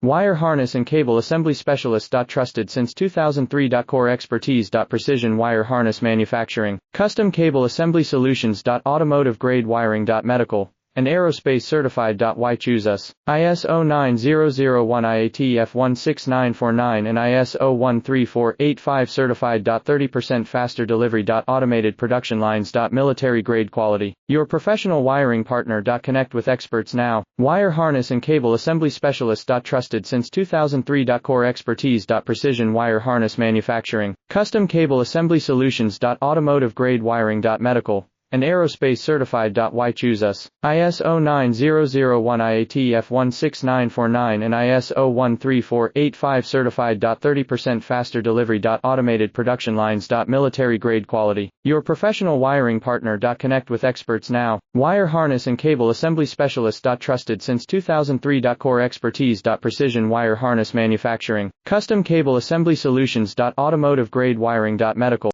Wire harness and cable assembly specialist. Trusted since 2003. Core expertise. Precision wire harness manufacturing, custom cable assembly solutions. Automotive grade wiring. Medical and aerospace certified. Why choose us? ISO 9001 IATF 16949 and ISO 13485 certified. 30% faster delivery. Automated production lines. Military grade quality. Your professional wiring partner. Connect with experts now. Wire harness and cable assembly specialist. Trusted since 2003. Core expertise. Precision wire harness manufacturing, custom cable assembly solutions. Automotive grade wiring. Medical and aerospace certified. Why choose us? ISO 9001 IATF 16949 and ISO 13485 certified. 30% faster delivery. Automated production lines. Military grade quality. Your professional wiring partner. Connect with experts now. Wire harness and cable assembly specialist. Trusted since 2003. Core expertise. Precision wire harness manufacturing, custom cable assembly solutions. Automotive grade wiring. Medical